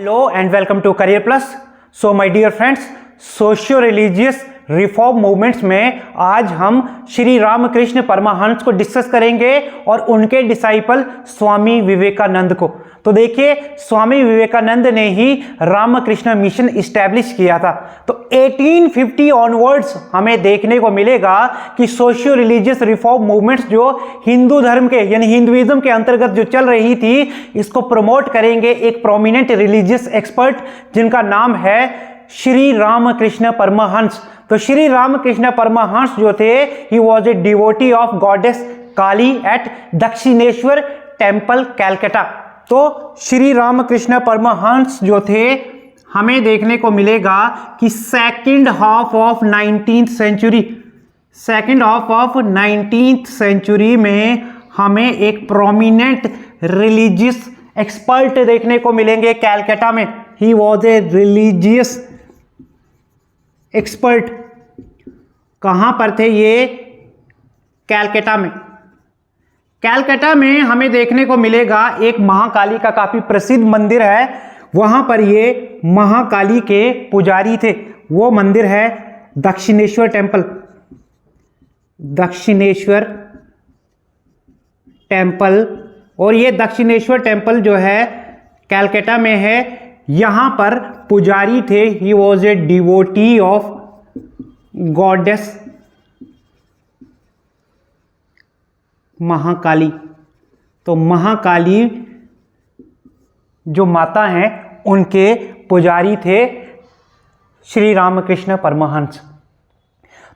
Hello and welcome to Career Plus. So my dear friends, socio-religious reform movements में आज हम श्री रामकृष्ण परमहंस को discuss करेंगे और उनके डिसाइपल स्वामी विवेकानंद को। तो देखिए, स्वामी विवेकानंद ने ही रामकृष्ण मिशन इस्टेब्लिश किया था। तो 1850 ऑनवर्ड्स हमें देखने को मिलेगा कि सोशियो रिलीजियस रिफॉर्म मूवमेंट्स जो हिंदू धर्म के यानी हिंदुइज्म के अंतर्गत जो चल रही थी, इसको प्रमोट करेंगे एक प्रोमिनेंट रिलीजियस एक्सपर्ट जिनका नाम है श्री रामकृष्ण परमहंस। तो श्री रामकृष्ण परमहंस जो थे, he was a devotee of goddess Kali at Dakshineswar temple Calcutta. तो श्री रामकृष्ण परमहंस जो थे, हमें देखने को मिलेगा कि second half of 19th century में हमें एक प्रोमिनेंट रिलीजियस एक्सपर्ट देखने को मिलेंगे कैलकाटा में। ही वॉज ए रिलीजियस एक्सपर्ट। कहां पर थे ये? कैलकाटा में। कैलकाटा में हमें देखने को मिलेगा एक महाकाली का काफी प्रसिद्ध मंदिर है, वहां पर ये महाकाली के पुजारी थे। वो मंदिर है दक्षिणेश्वर टेम्पल। दक्षिणेश्वर टेम्पल, और ये दक्षिणेश्वर टेम्पल जो है कैलकाटा में है। यहां पर पुजारी थे, he was a devotee of goddess Mahakali. तो महाकाली जो माता हैं, उनके पुजारी थे श्री रामकृष्ण परमहंस।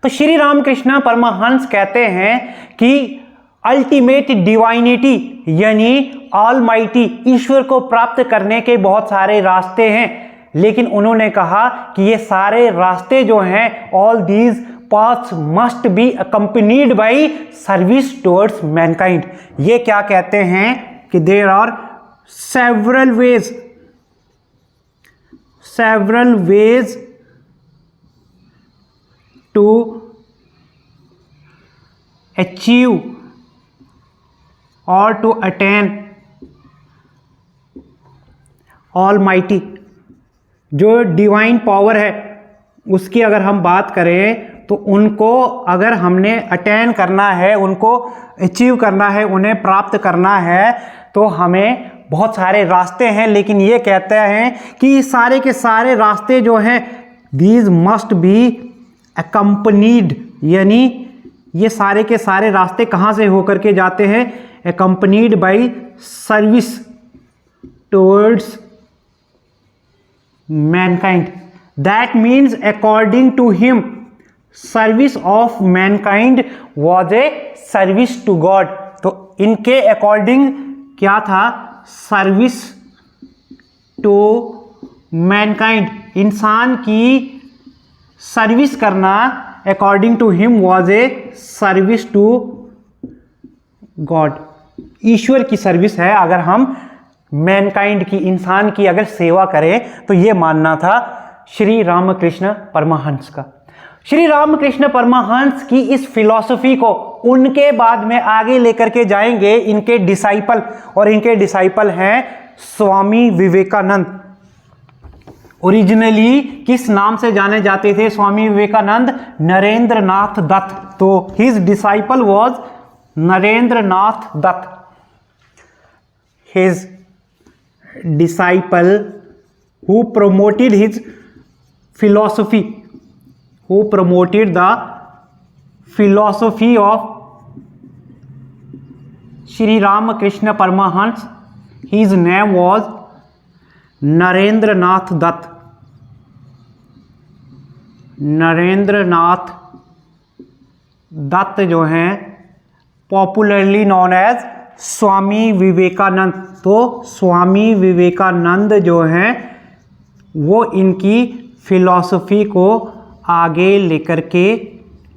तो श्री रामकृष्ण परमहंस कहते हैं कि अल्टीमेट डिवाइनिटी यानी ऑलमाइटी ईश्वर को प्राप्त करने के बहुत सारे रास्ते हैं, लेकिन उन्होंने कहा कि ये सारे रास्ते जो हैं, all these paths must be accompanied by service towards mankind। ये क्या कहते हैं कि there are several ways to achieve or to attain almighty। जो डिवाइन पावर है उसकी अगर हम बात करें तो उनको अगर हमने अटेन करना है, उनको अचीव करना है, उन्हें प्राप्त करना है, तो हमें बहुत सारे रास्ते हैं। लेकिन ये कहते हैं कि सारे के सारे रास्ते जो हैं, दीज मस्ट बी अकम्पनीड, यानी ये सारे के सारे रास्ते कहाँ से होकर के जाते हैं? Accompanied by service towards mankind. That means according to him service of mankind was a service to god. तो इनके अकॉर्डिंग क्या था? सर्विस टू मैनकाइंड, इंसान की सर्विस करना according to him was a service to God. ईश्वर की service है। अगर हम मैनकाइंड की, इंसान की अगर सेवा करें, तो ये मानना था श्री रामकृष्ण परमहंस का। श्री रामकृष्ण परमहंस की इस फिलॉसफी को उनके बाद में आगे लेकर के जाएंगे इनके डिसाइपल, और इनके डिसाइपल हैं स्वामी विवेकानंद। ओरिजिनली किस नाम से जाने जाते थे स्वामी विवेकानंद? नरेंद्र नाथ दत्त। तो his disciple was Narendra Nath Datta. His disciple who promoted his philosophy, who promoted the philosophy of Shri Ramakrishna Paramahansa, his name was Narendra Nath Dutt। Narendra Nath Dutt जो हैं popularly known as Swami Vivekananda. तो स्वामी विवेकानंद जो हैं वो इनकी फिलॉसफी को आगे लेकर के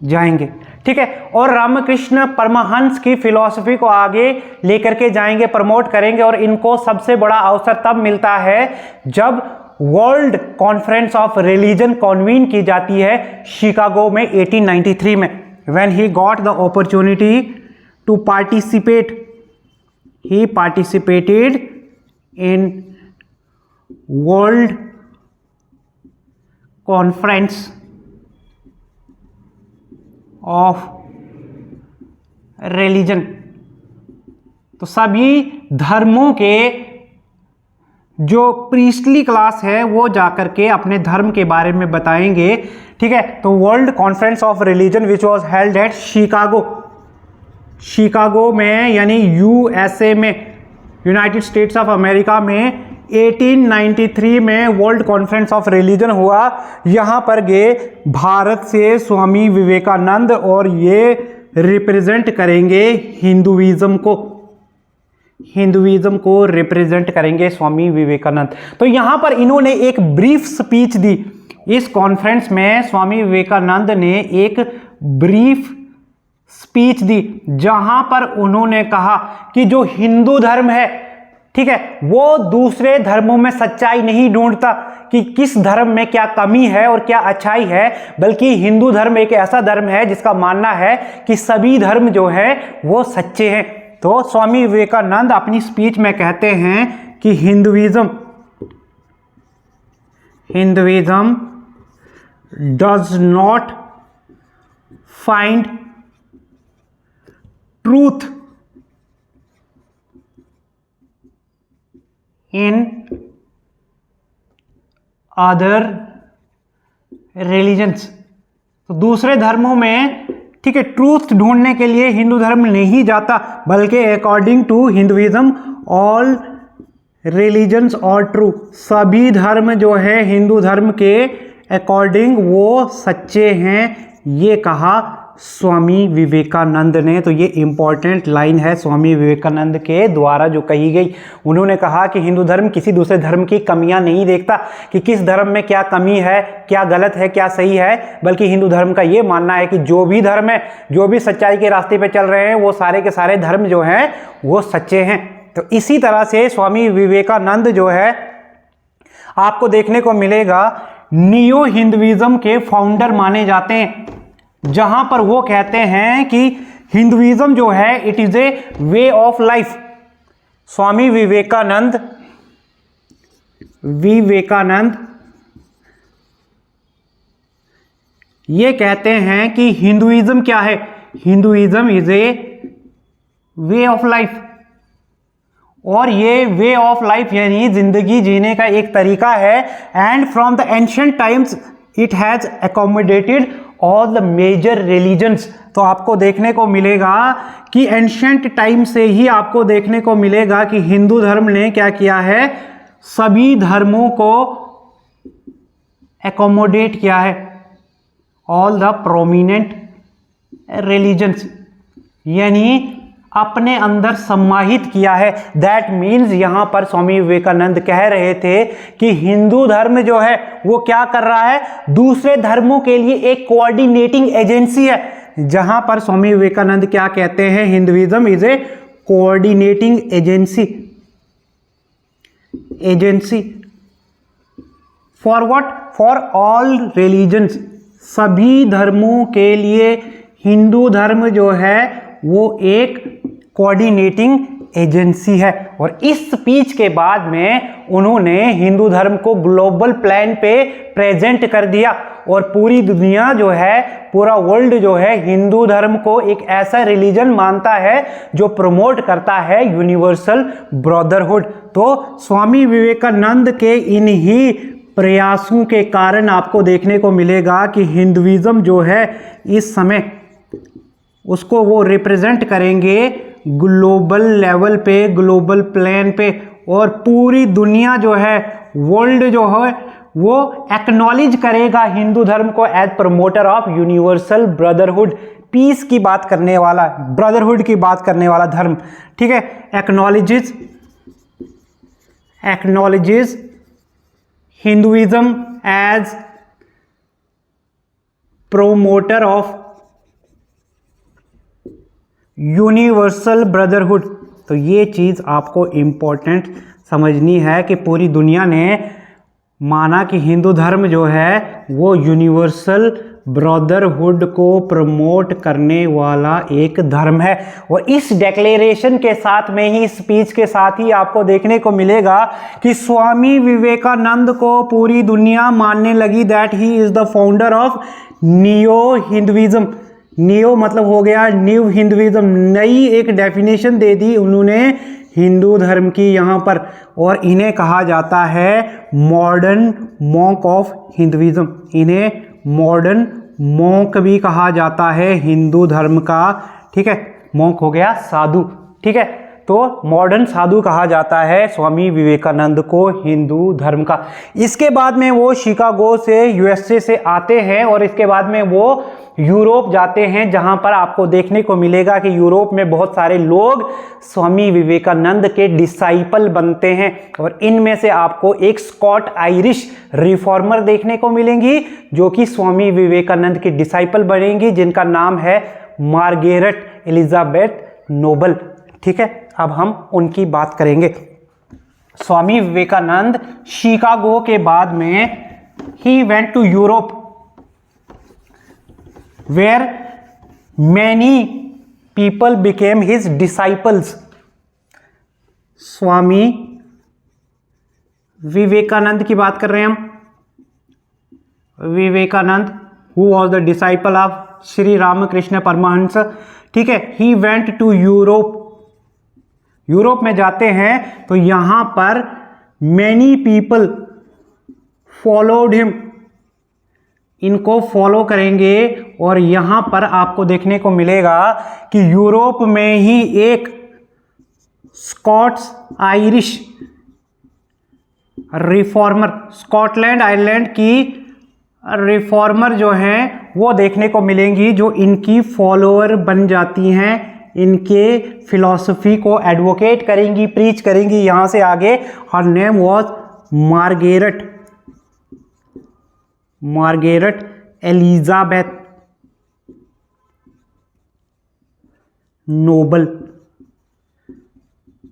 जाएंगे, ठीक है। और रामकृष्ण परमहंस की फिलॉसफी को आगे लेकर के जाएंगे, प्रमोट करेंगे, और इनको सबसे बड़ा अवसर तब मिलता है जब world conference of religion convene की जाती है शिकागो में 1893 में। When he got the opportunity to participate, he participated in world conference of religion. तो सभी धर्मों के जो प्रीस्टली क्लास है वो जाकर के अपने धर्म के बारे में बताएंगे, ठीक है। तो world conference of religion which was held at Chicago में, यानी यूएसए में, यूनाइटेड स्टेट्स ऑफ अमेरिका में 1893 में वर्ल्ड कॉन्फ्रेंस ऑफ रिलीजन हुआ। यहाँ पर गए भारत से स्वामी विवेकानंद और ये रिप्रेजेंट करेंगे हिंदुइज्म को रिप्रेजेंट करेंगे स्वामी विवेकानंद। तो यहाँ पर इन्होंने एक ब्रीफ स्पीच दी। इस कॉन्फ्रेंस में स्वामी विवेकानंद ने एक ब्रीफ स्पीच दी जहां पर उन्होंने कहा कि जो हिंदू धर्म है, ठीक है, वो दूसरे धर्मों में सच्चाई नहीं ढूंढता कि किस धर्म में क्या कमी है और क्या अच्छाई है, बल्कि हिंदू धर्म एक ऐसा धर्म है जिसका मानना है कि सभी धर्म जो है वो सच्चे हैं। तो स्वामी विवेकानंद अपनी स्पीच में कहते हैं कि Hinduism does not find truth in other religions. तो दूसरे धर्मों में, ठीक है, ट्रूथ ढूंढने के लिए हिंदू धर्म नहीं जाता, बल्कि according to Hinduism all religions are true, सभी धर्म जो है हिंदू धर्म के अकॉर्डिंग वो सच्चे हैं, ये कहा स्वामी विवेकानंद ने। तो ये इंपॉर्टेंट लाइन है स्वामी विवेकानंद के द्वारा जो कही गई। उन्होंने कहा कि हिंदू धर्म किसी दूसरे धर्म की कमियां नहीं देखता कि किस धर्म में क्या कमी है, क्या गलत है, क्या सही है, बल्कि हिंदू धर्म का ये मानना है कि जो भी धर्म है, जो भी सच्चाई के रास्ते पे चल रहे हैं, वो सारे के सारे धर्म जो हैं वो सच्चे हैं। तो इसी तरह से स्वामी विवेकानंद जो है आपको देखने को मिलेगा नियो हिंदुइज्म के फाउंडर माने जाते हैं, जहां पर वो कहते हैं कि हिंदुइज्म जो है it is a way of life. Swami Vivekananda ये कहते हैं कि हिंदुइज्म क्या है, Hinduism is a way of life, और ये वे ऑफ लाइफ यानी जिंदगी जीने का एक तरीका है। And from the ancient times it has accommodated all the major religions. तो आपको देखने को मिलेगा कि एंशिएंट टाइम से ही आपको देखने को मिलेगा कि हिंदू धर्म ने क्या किया है, सभी धर्मों को एकोमोडेट किया है, ऑल द प्रोमिनेंट रिलीजन्स, यानी अपने अंदर सम्माहित किया है। दैट मीन्स यहां पर स्वामी विवेकानंद कह रहे थे कि हिंदू धर्म जो है वो क्या कर रहा है, दूसरे धर्मों के लिए एक कोऑर्डिनेटिंग एजेंसी है। जहां पर स्वामी विवेकानंद क्या कहते हैं, Hinduism is A coordinating agency for what, for all religions, सभी धर्मों के लिए हिंदू धर्म जो है वो एक कोऑर्डिनेटिंग एजेंसी है। और इस स्पीच के बाद में उन्होंने हिंदू धर्म को ग्लोबल प्लान पे प्रेजेंट कर दिया, और पूरी दुनिया जो है, पूरा वर्ल्ड जो है हिंदू धर्म को एक ऐसा रिलीजन मानता है जो प्रमोट करता है यूनिवर्सल ब्रदरहुड। तो स्वामी विवेकानंद के इन्हीं प्रयासों के कारण आपको देखने को मिलेगा कि हिंदुइज्म जो है इस समय उसको वो रिप्रेजेंट करेंगे ग्लोबल लेवल पे, ग्लोबल प्लेन पे, और पूरी दुनिया जो है, वर्ल्ड जो है वो एक्नॉलेज करेगा हिंदू धर्म को as promoter of universal brotherhood, peace की बात करने वाला, ब्रदरहुड की बात करने वाला धर्म, ठीक है। Acknowledges Hinduism as promoter of universal brotherhood. तो ये चीज़ आपको इम्पोर्टेंट समझनी है कि पूरी दुनिया ने माना कि हिंदू धर्म जो है वो यूनिवर्सल ब्रदरहुड को प्रमोट करने वाला एक धर्म है। और इस डेक्लेरेशन के साथ में ही, स्पीच के साथ ही आपको देखने को मिलेगा कि स्वामी विवेकानंद को पूरी दुनिया मानने लगी that he is the founder of neo Hinduism. Neo मतलब हो गया न्यू हिंदुइज्म, नई एक डेफिनेशन दे दी उन्होंने हिंदू धर्म की यहाँ पर। और इन्हें कहा जाता है मॉडर्न मॉन्क ऑफ हिंदुइज्म। इन्हें मॉडर्न मॉन्क भी कहा जाता है हिंदू धर्म का। ठीक है, मॉन्क हो गया साधु। ठीक है, तो मॉडर्न साधु कहा जाता है स्वामी विवेकानंद को हिंदू धर्म का। इसके बाद में वो शिकागो से, यूएसए से आते हैं और इसके बाद में वो यूरोप जाते हैं, जहां पर आपको देखने को मिलेगा कि यूरोप में बहुत सारे लोग स्वामी विवेकानंद के डिसाइपल बनते हैं। और इनमें से आपको एक स्कॉट आयरिश रिफॉर्मर देखने को मिलेंगी जो कि स्वामी विवेकानंद की डिसाइपल बनेंगी, जिनका नाम है मार्गरेट एलिजाबेथ नोबल। ठीक है, अब हम उनकी बात करेंगे। स्वामी विवेकानंद शिकागो के बाद में he went to Europe where many people became his disciples। Swami Vivekananda की बात कर रहे हैं हम। Vivekananda who was the disciple of Shri Ramakrishna Paramhans. ठीक है, he went to Europe. Europe में जाते हैं तो यहां पर many people followed him, इनको फॉलो करेंगे। और यहां पर आपको देखने को मिलेगा कि यूरोप में ही एक Scots Irish reformer, Scotland Ireland की रिफॉर्मर जो हैं वो देखने को मिलेंगी, जो इनकी फॉलोअर बन जाती हैं, इनके फिलॉसफी को एडवोकेट करेंगी, प्रीच करेंगी। यहां से आगे her name was Margaret Elizabeth Noble.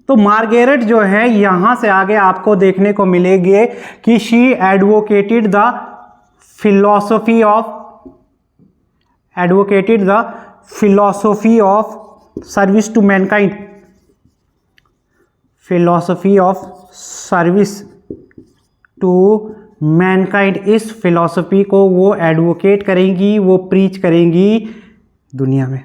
तो मार्गरेट जो है यहां से आगे आपको देखने को मिलेगी कि she advocated the philosophy of service to mankind. Philosophy of service to mankind, इस फिलॉसफी को वो एडवोकेट करेंगी, वो प्रीच करेंगी दुनिया में।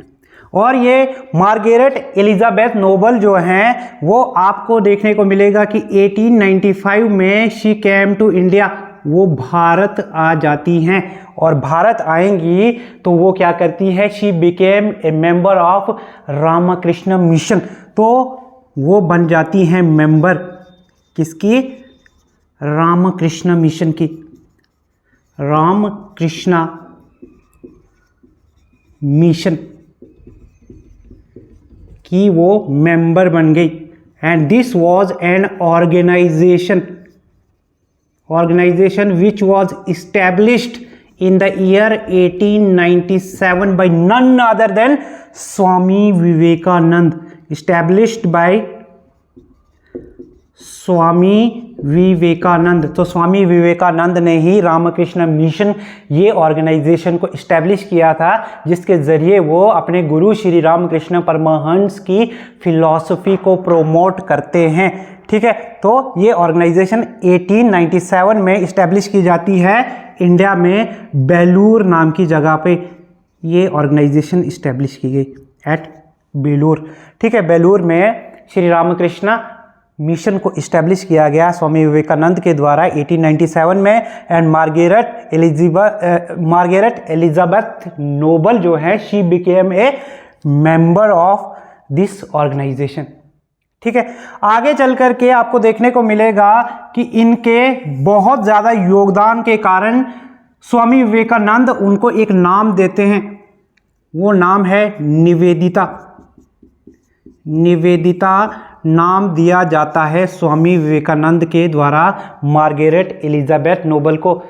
और ये मार्गरेट एलिजाबेथ नोबल जो हैं वो आपको देखने को मिलेगा कि 1895 में शी केम टू इंडिया, वो भारत आ जाती हैं। और भारत आएंगी तो वो क्या करती है, she became a member of Ramakrishna Mission. तो वो बन जाती हैं मेंबर किसकी, रामकृष्ण मिशन की। रामकृष्ण मिशन की वो मेंबर बन गई। And this was an organization which was established in the year 1897 by none other than Swami Vivekanand। established by स्वामी विवेकानंद। तो स्वामी विवेकानंद ने ही रामकृष्ण मिशन ये ऑर्गेनाइजेशन को इस्टेब्लिश किया था, जिसके ज़रिए वो अपने गुरु श्री रामकृष्ण परमहंस की फिलॉसफी को प्रोमोट करते हैं। ठीक है, तो ये ऑर्गेनाइजेशन 1897 में इस्टेब्लिश की जाती है इंडिया में, बेलूर नाम की जगह पे ये ऑर्गेनाइजेशन इस्टेब्लिश की गई, एट बेलूर। ठीक है, बेलूर में श्री रामकृष्ण मिशन को इस्टेब्लिश किया गया स्वामी विवेकानंद के द्वारा 1897 में। एंड मार्गरेट एलिजाबेथ नोबल जो है she became a member of this organization. ठीक है, आगे चल करके आपको देखने को मिलेगा कि इनके बहुत ज़्यादा योगदान के कारण स्वामी विवेकानंद उनको एक नाम देते हैं, वो नाम है निवेदिता। निवेदिता नाम दिया जाता है स्वामी विवेकानंद के द्वारा मार्गरेट एलिजाबेथ नोबल को।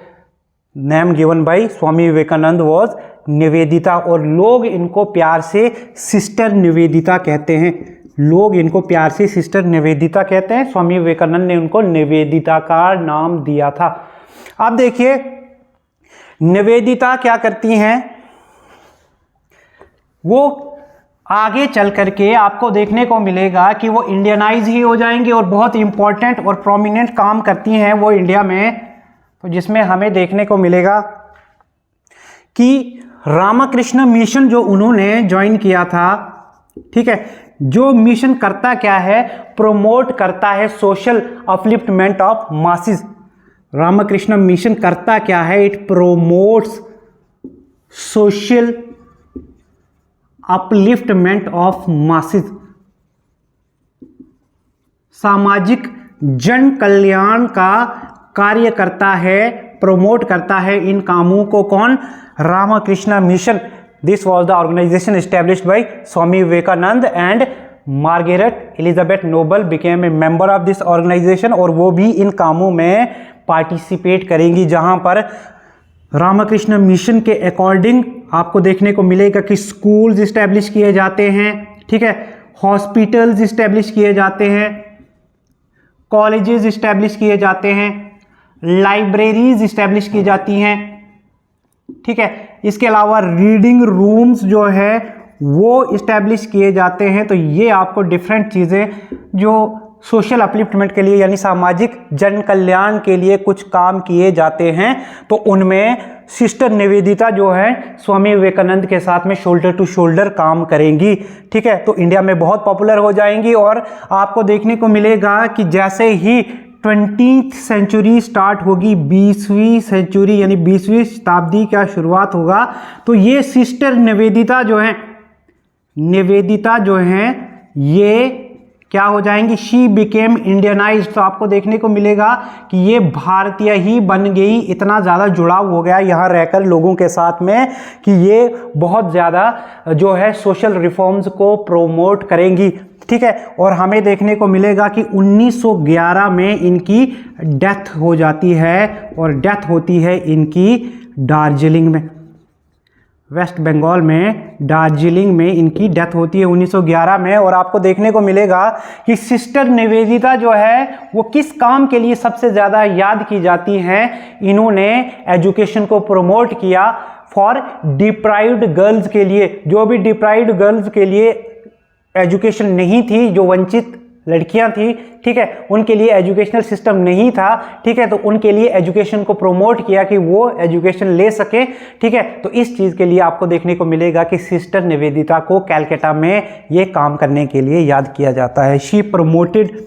Name given by Swami Vivekananda was Nivedita. और लोग इनको प्यार से सिस्टर निवेदिता कहते हैं। लोग इनको प्यार से सिस्टर निवेदिता कहते हैं। स्वामी विवेकानंद ने उनको निवेदिता का नाम दिया था। अब देखिए निवेदिता क्या करती हैं, वो आगे चल करके आपको देखने को मिलेगा कि वो इंडियनाइज ही हो जाएंगे और बहुत इंपॉर्टेंट और प्रोमिनेंट काम करती हैं वो इंडिया में। तो जिसमें हमें देखने को मिलेगा कि रामकृष्ण मिशन जो उन्होंने ज्वाइन किया था, ठीक है, जो मिशन करता क्या है, प्रोमोट करता है social upliftment of masses. Ramakrishna Mission करता क्या है, it promotes social upliftment of masses, सामाजिक जन कल्याण का कार्य करता है, प्रोमोट करता है इन कामों को। कौन? Ramakrishna Mission. This was the organization established by Swami Vivekananda and Margaret Elizabeth Noble became a member of this organization. और वो भी इन कामों में पार्टिसिपेट करेंगी जहां पर रामकृष्ण मिशन के अकॉर्डिंग आपको देखने को मिलेगा कि स्कूल्स इस्टेब्लिश किए जाते हैं, ठीक है, हॉस्पिटल्स इस्टेब्लिश किए जाते हैं, कॉलेजेस इस्टेब्लिश किए जाते हैं, लाइब्रेरीज इस्टेब्लिश की जाती हैं, ठीक है। इसके अलावा रीडिंग रूम्स जो है वो इस्टेब्लिश किए जाते हैं। तो ये आपको डिफरेंट चीज़ें जो सोशल अपलिफ्टमेंट के लिए यानी सामाजिक जन कल्याण के लिए कुछ काम किए जाते हैं, तो उनमें सिस्टर निवेदिता जो है स्वामी विवेकानंद के साथ में शोल्डर टू शोल्डर काम करेंगी, ठीक है। तो इंडिया में बहुत पॉपुलर हो जाएंगी और आपको देखने को मिलेगा कि जैसे ही 20वीं सेंचुरी स्टार्ट होगी, 20वीं सेंचुरी यानी 20वीं शताब्दी का शुरुआत होगा, तो ये सिस्टर निवेदिता जो हैं ये क्या हो जाएंगी, शी बिकेम इंडियनाइज्ड। तो आपको देखने को मिलेगा कि ये भारतीय ही बन गई, इतना ज़्यादा जुड़ाव हो गया यहाँ रहकर लोगों के साथ में कि ये बहुत ज़्यादा जो है सोशल रिफॉर्म्स को प्रोमोट करेंगी, ठीक है। और हमें देखने को मिलेगा कि 1911 में इनकी डेथ हो जाती है और डेथ होती है इनकी दार्जिलिंग में, वेस्ट बंगाल में दार्जिलिंग में इनकी डेथ होती है 1911 में। और आपको देखने को मिलेगा कि सिस्टर निवेदिता जो है वो किस काम के लिए सबसे ज़्यादा याद की जाती हैं, इन्होंने एजुकेशन को प्रमोट किया फॉर डिप्राइव्ड गर्ल्स के लिए। जो भी डिप्राइव्ड गर्ल्स के लिए एजुकेशन नहीं थी, जो वंचित लड़कियां थी, ठीक है, उनके लिए एजुकेशनल सिस्टम नहीं था, ठीक है, तो उनके लिए एजुकेशन को प्रमोट किया कि वो एजुकेशन ले सके, ठीक है। तो इस चीज़ के लिए आपको देखने को मिलेगा कि सिस्टर निवेदिता को कलकत्ता में ये काम करने के लिए याद किया जाता है। She promoted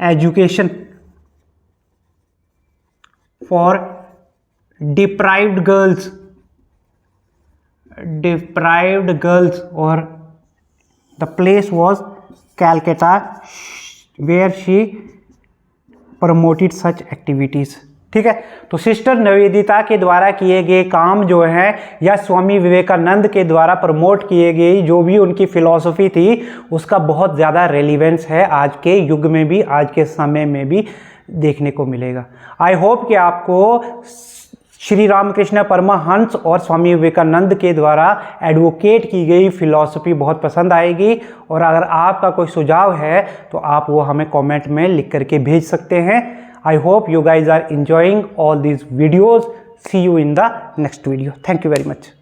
education for deprived girls और the place was Calcutta where she promoted such activities, ठीक है। तो सिस्टर निवेदिता के द्वारा किए गए काम जो है या स्वामी विवेकानंद के द्वारा प्रमोट किए गए जो भी उनकी फिलॉसफी थी उसका बहुत ज़्यादा रेलिवेंस है आज के युग में भी, आज के समय में भी देखने को मिलेगा। आई होप कि आपको श्री रामकृष्ण परमहंस और स्वामी विवेकानंद के द्वारा एडवोकेट की गई फिलॉसफी बहुत पसंद आएगी। और अगर आपका कोई सुझाव है तो आप वो हमें कमेंट में लिख करके भेज सकते हैं। I hope you guys are enjoying all these videos. See you in the next video. Thank you very much.